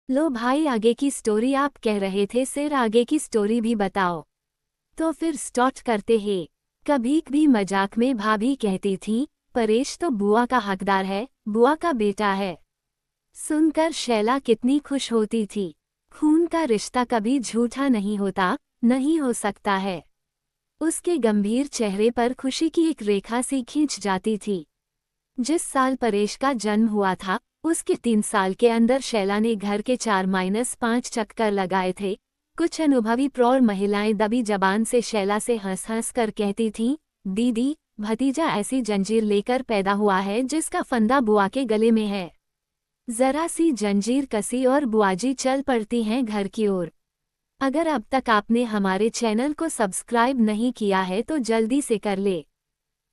लो भाई, आगे की स्टोरी आप कह रहे थे, सिर आगे की स्टोरी भी बताओ। तो फिर स्टार्ट करते हैं। कभी भी मजाक में भाभी कहती थी, परेश तो बुआ का हकदार है, बुआ का बेटा है। सुनकर शैला कितनी खुश होती थी। खून का रिश्ता कभी झूठा नहीं होता, नहीं हो सकता है। उसके गंभीर चेहरे पर खुशी की एक रेखा सी खींच जाती थी। जिस साल परेश का जन्म हुआ था, उसके 3 साल के अंदर शैला ने घर के 4-5 चक्कर लगाए थे। कुछ अनुभवी प्रौढ़ महिलाएं दबी जबान से शैला से हंस हंस कर कहती थीं, दीदी, भतीजा ऐसी जंजीर लेकर पैदा हुआ है जिसका फंदा बुआ के गले में है। जरा सी जंजीर कसी और बुआजी चल पड़ती हैं घर की ओर। अगर अब तक आपने हमारे चैनल को सब्सक्राइब नहीं किया है तो जल्दी से कर ले।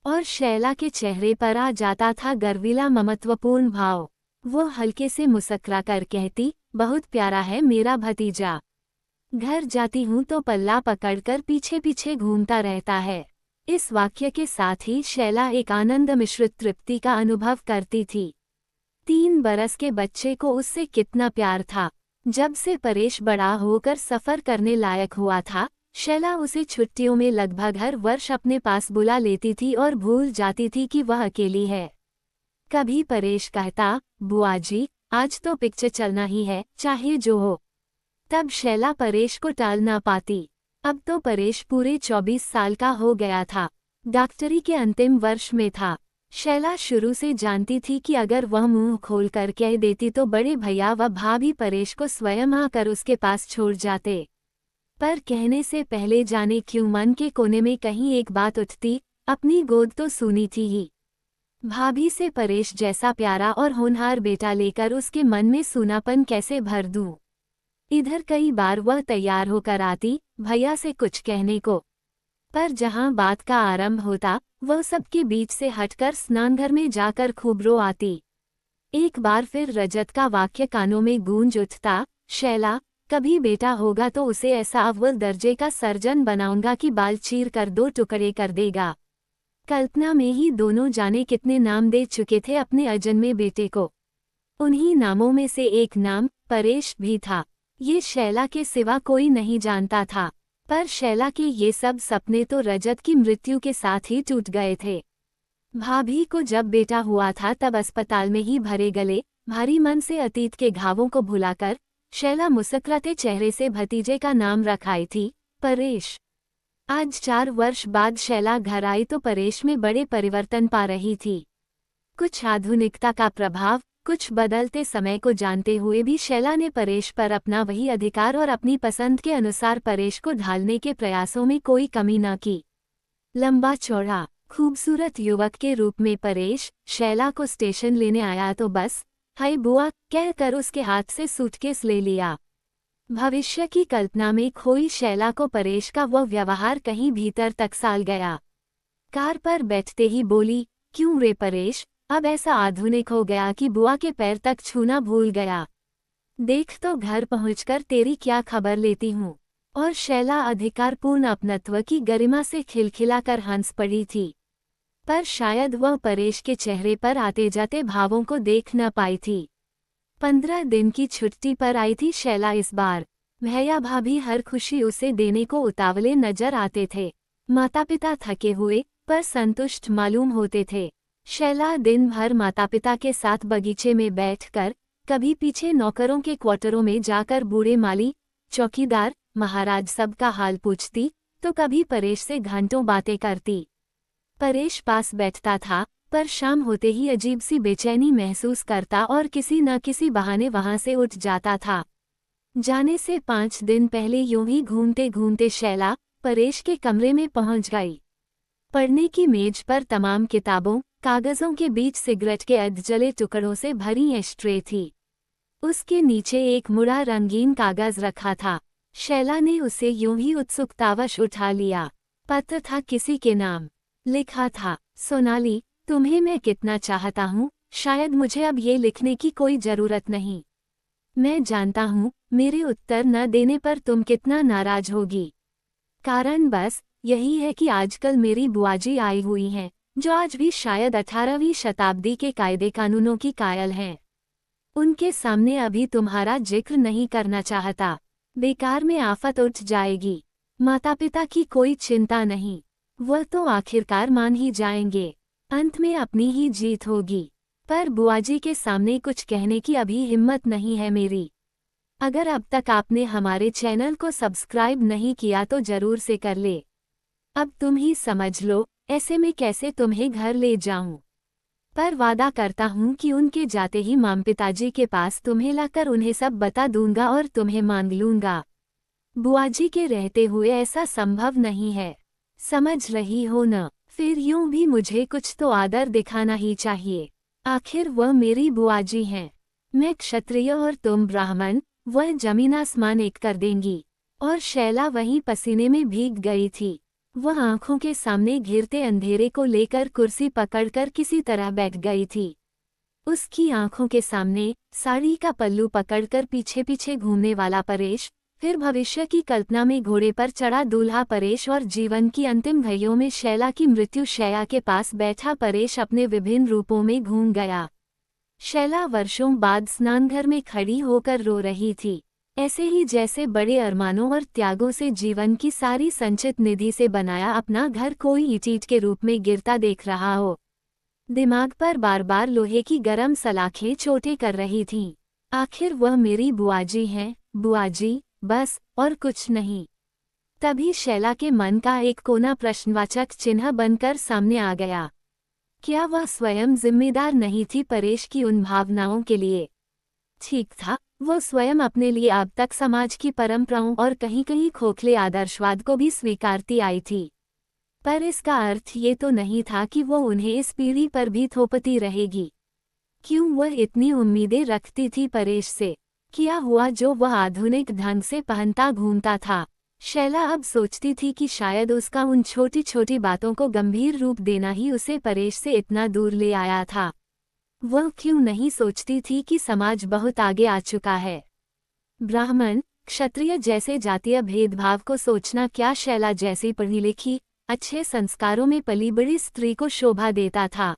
और शैला के चेहरे पर आ जाता था गर्वीला ममत्वपूर्ण भाव। वो हल्के से मुस्कुरा कर कहती, बहुत प्यारा है मेरा भतीजा। घर जाती हूँ तो पल्ला पकड़कर पीछे पीछे घूमता रहता है। इस वाक्य के साथ ही शैला एक आनंद मिश्रित तृप्ति का अनुभव करती थी। 3 बरस के बच्चे को उससे कितना प्यार था। जब से परेश बड़ा होकर सफर करने लायक हुआ था, शैला उसे छुट्टियों में लगभग हर वर्ष अपने पास बुला लेती थी और भूल जाती थी कि वह अकेली है। कभी परेश कहता, बुआ जी, आज तो पिक्चर चलना ही है, चाहे जो हो। तब शैला परेश को टाल ना पाती। अब तो परेश पूरे 24 साल का हो गया था। डॉक्टरी के अंतिम वर्ष में था। शैला शुरू से जानती थी कि अगर वह मुंह खोलकर कह देती तो बड़े भैया व भाभी परेश को स्वयं आकर उसके पास छोड़ जाते। पर कहने से पहले जाने क्यों मन के कोने में कहीं एक बात उठती, अपनी गोद तो सुनी थी ही। भाभी से परेश जैसा प्यारा और होनहार बेटा लेकर उसके मन में सूनापन कैसे भर दूं। इधर कई बार वह तैयार होकर आती, भैया से कुछ कहने को। पर जहां बात का आरंभ होता, वह सबके बीच से हटकर स्नानघर में जाकर खूब रो आती। एक बार फिर रजत का वाक्य कानों में गूंज उठता, शैला, कभी बेटा होगा तो उसे ऐसा अव्वल दर्जे का सर्जन बनाऊंगा कि बाल चीर कर 2 टुकड़े कर देगा। कल्पना में ही दोनों जाने कितने नाम दे चुके थे अपने अजन्मे बेटे को। उन्हीं नामों में से एक नाम परेश भी था। ये शैला के सिवा कोई नहीं जानता था। पर शैला के ये सब सपने तो रजत की मृत्यु के साथ ही टूट गए थे। भाभी को जब बेटा हुआ था तब अस्पताल में ही भरे गले, भारी मन से अतीत के घावों को भुलाकर शैला मुस्कुराते चेहरे से भतीजे का नाम रखाई थी, परेश। आज 4 वर्ष बाद शैला घर आई तो परेश में बड़े परिवर्तन पा रही थी। कुछ आधुनिकता का प्रभाव, कुछ बदलते समय को जानते हुए भी शैला ने परेश पर अपना वही अधिकार और अपनी पसंद के अनुसार परेश को ढालने के प्रयासों में कोई कमी न की। लंबा चौड़ा, खूबसूरत युवक के रूप में परेश शैला को स्टेशन लेने आया तो बस हाय बुआ कहकर उसके हाथ से सूटकेस ले लिया। भविष्य की कल्पना में खोई शैला को परेश का वह व्यवहार कहीं भीतर तक साल गया। कार पर बैठते ही बोली, क्यों रे परेश, अब ऐसा आधुनिक हो गया कि बुआ के पैर तक छूना भूल गया। देख तो घर पहुंचकर तेरी क्या खबर लेती हूँ। और शैला अधिकारपूर्ण अपनत्व की गरिमा से खिलखिलाकर हंस पड़ी थी। पर शायद वह परेश के चेहरे पर आते जाते भावों को देख न पाई थी। 15 दिन की छुट्टी पर आई थी शैला इस बार। भैया भाभी हर खुशी उसे देने को उतावले नजर आते थे। माता पिता थके हुए पर संतुष्ट मालूम होते थे। शैला दिन भर माता पिता के साथ बगीचे में बैठकर, कभी पीछे नौकरों के क्वार्टरों में जाकर बूढ़े माली, चौकीदार, महाराज सब का हाल पूछती, तो कभी परेश से घंटों बातें करती। परेश पास बैठता था, पर शाम होते ही अजीब सी बेचैनी महसूस करता और किसी न किसी बहाने वहां से उठ जाता था। जाने से 5 दिन पहले यूं ही घूमते घूमते शैला परेश के कमरे में पहुंच गई। पढ़ने की मेज पर तमाम किताबों, कागजों के बीच सिगरेट के अधजले टुकड़ों से भरी एस्ट्रे थी। उसके नीचे एक मुड़ा रंगीन कागज रखा था। शैला ने उसे यूं ही उत्सुकतावश उठा लिया। पत्र था किसी के नाम। लिखा था, सोनाली, तुम्हें मैं कितना चाहता हूँ, शायद मुझे अब ये लिखने की कोई जरूरत नहीं। मैं जानता हूँ, मेरे उत्तर न देने पर तुम कितना नाराज होगी। कारण बस यही है कि आजकल मेरी बुआजी आई हुई हैं, जो आज भी शायद 18वीं शताब्दी के कायदे कानूनों की कायल हैं। उनके सामने अभी तुम्हारा जिक्र नहीं करना चाहता। बेकार में आफत उठ जाएगी। माता पिता की कोई चिंता नहीं, वह तो आखिरकार मान ही जाएंगे। अंत में अपनी ही जीत होगी। पर बुआजी के सामने कुछ कहने की अभी हिम्मत नहीं है मेरी। अगर अब तक आपने हमारे चैनल को सब्सक्राइब नहीं किया तो जरूर से कर ले। अब तुम ही समझ लो, ऐसे में कैसे तुम्हें घर ले जाऊं। पर वादा करता हूं कि उनके जाते ही माम पिताजी के पास तुम्हें लाकर उन्हें सब बता दूंगा और तुम्हें मांग लूंगा। बुआजी के रहते हुए ऐसा संभव नहीं है, समझ रही हो न। फिर यूं भी मुझे कुछ तो आदर दिखाना ही चाहिए। आखिर वह मेरी बुआजी हैं। मैं क्षत्रिय और तुम ब्राह्मण, वह जमीन आसमान एक कर देंगी। और शैला वहीं पसीने में भीग गई थी। वह आंखों के सामने घिरते अंधेरे को लेकर कुर्सी पकड़कर किसी तरह बैठ गई थी। उसकी आंखों के सामने साड़ी का पल्लू पकड़कर पीछे पीछे घूमने वाला परेश, फिर भविष्य की कल्पना में घोड़े पर चढ़ा दूल्हा परेश और जीवन की अंतिम घड़ियों में शैला की मृत्यु शैया के पास बैठा परेश अपने विभिन्न रूपों में घूम गया। शैला वर्षों बाद स्नानघर में खड़ी होकर रो रही थी, ऐसे ही जैसे बड़े अरमानों और त्यागों से जीवन की सारी संचित निधि से बनाया अपना घर कोई ईंट के रूप में गिरता देख रहा हो। दिमाग पर बार बार लोहे की गरम सलाखें चोटें कर रही थीं। आखिर वह मेरी बुआजी हैं, बुआजी, बस और कुछ नहीं। तभी शैला के मन का एक कोना प्रश्नवाचक चिन्ह बनकर सामने आ गया। क्या वह स्वयं जिम्मेदार नहीं थी परेश की उन भावनाओं के लिए? ठीक था, वो स्वयं अपने लिए अब तक समाज की परंपराओं और कहीं कहीं खोखले आदर्शवाद को भी स्वीकारती आई थी। पर इसका अर्थ ये तो नहीं था कि वो उन्हें इस पीढ़ी पर भी थोपती रहेगी। क्यों वह इतनी उम्मीदें रखती थी परेश से? क्या हुआ जो वह आधुनिक ढंग से पहनता घूमता था? शैला अब सोचती थी कि शायद उसका उन छोटी छोटी बातों को गंभीर रूप देना ही उसे परेश से इतना दूर ले आया था। वह क्यों नहीं सोचती थी कि समाज बहुत आगे आ चुका है। ब्राह्मण क्षत्रिय जैसे जातीय भेदभाव को सोचना क्या शैला जैसी पढ़ी लिखी, अच्छे संस्कारों में पली बड़ी स्त्री को शोभा देता था?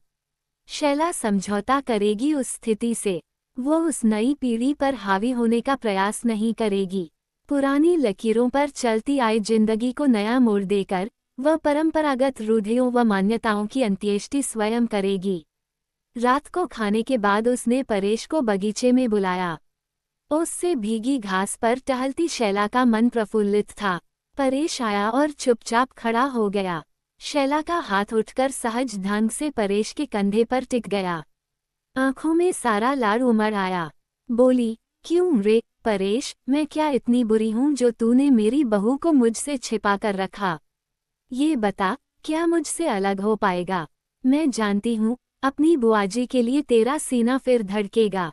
शैला समझौता करेगी उस स्थिति से। वो उस नई पीढ़ी पर हावी होने का प्रयास नहीं करेगी। पुरानी लकीरों पर चलती आई जिंदगी को नया मोड़ देकर वह परंपरागत रूढ़ियों व मान्यताओं की अंत्येष्टि स्वयं करेगी। रात को खाने के बाद उसने परेश को बगीचे में बुलाया। उससे भीगी घास पर टहलती शैला का मन प्रफुल्लित था। परेश आया और चुपचाप खड़ा हो गया। शैला का हाथ उठकर सहज ढंग से परेश के कंधे पर टिक गया। आंखों में सारा लाड़ उमड़ आया। बोली, क्यों रे परेश, मैं क्या इतनी बुरी हूँ जो तूने मेरी बहू को मुझसे छिपा कर रखा? ये बता, क्या मुझसे अलग हो पाएगा? मैं जानती हूँ अपनी बुआजी के लिए तेरा सीना फिर धड़केगा।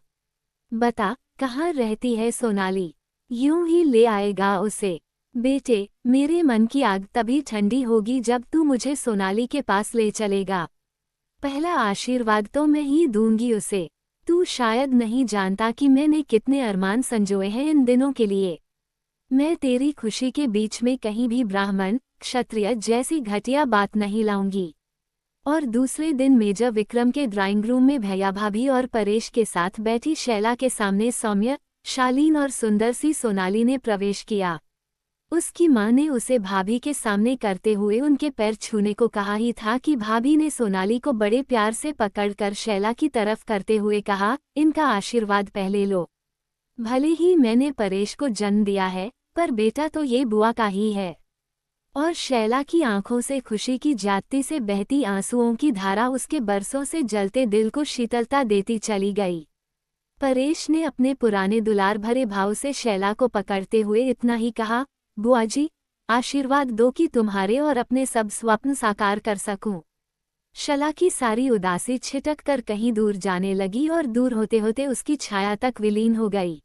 बता, कहाँ रहती है सोनाली? यूं ही ले आएगा उसे। बेटे, मेरे मन की आग तभी ठंडी होगी जब तू मुझे सोनाली के पास ले चलेगा। पहला आशीर्वाद तो मैं ही दूंगी उसे। तू शायद नहीं जानता कि मैंने कितने अरमान संजोए हैं इन दिनों के लिए। मैं तेरी खुशी के बीच में कहीं भी ब्राह्मण क्षत्रिय जैसी घटिया बात नहीं लाऊंगी। और दूसरे दिन मेजर विक्रम के ड्राइंग रूम में भैया भाभी और परेश के साथ बैठी शैला के सामने सौम्य, शालीन और सुंदर सी सोनाली ने प्रवेश किया। उसकी मां ने उसे भाभी के सामने करते हुए उनके पैर छूने को कहा ही था कि भाभी ने सोनाली को बड़े प्यार से पकड़कर शैला की तरफ करते हुए कहा, इनका आशीर्वाद पहले लो। भले ही मैंने परेश को जन्म दिया है, पर बेटा तो ये बुआ का ही है। और शैला की आंखों से खुशी की ज्यादती से बहती आंसुओं की धारा उसके बरसों से जलते दिल को शीतलता देती चली गई। परेश ने अपने पुराने दुलार भरे भाव से शैला को पकड़ते हुए इतना ही कहा, बुआ जी, आशीर्वाद दो कि तुम्हारे और अपने सब स्वप्न साकार कर सकूं। शैला की सारी उदासी छिटक कर कहीं दूर जाने लगी और दूर होते होते उसकी छाया तक विलीन हो गई।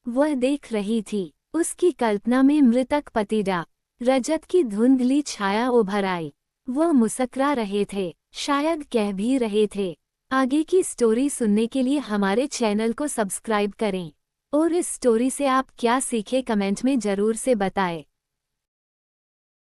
वह देख रही थी, उसकी कल्पना में मृतक पतिड़ा रजत की धुंधली छाया उभर आई। वह मुस्कुरा रहे थे, शायद कह भी रहे थे। आगे की स्टोरी सुनने के लिए हमारे चैनल को सब्सक्राइब करें और इस स्टोरी से आप क्या सीखे कमेंट में जरूर से बताएं।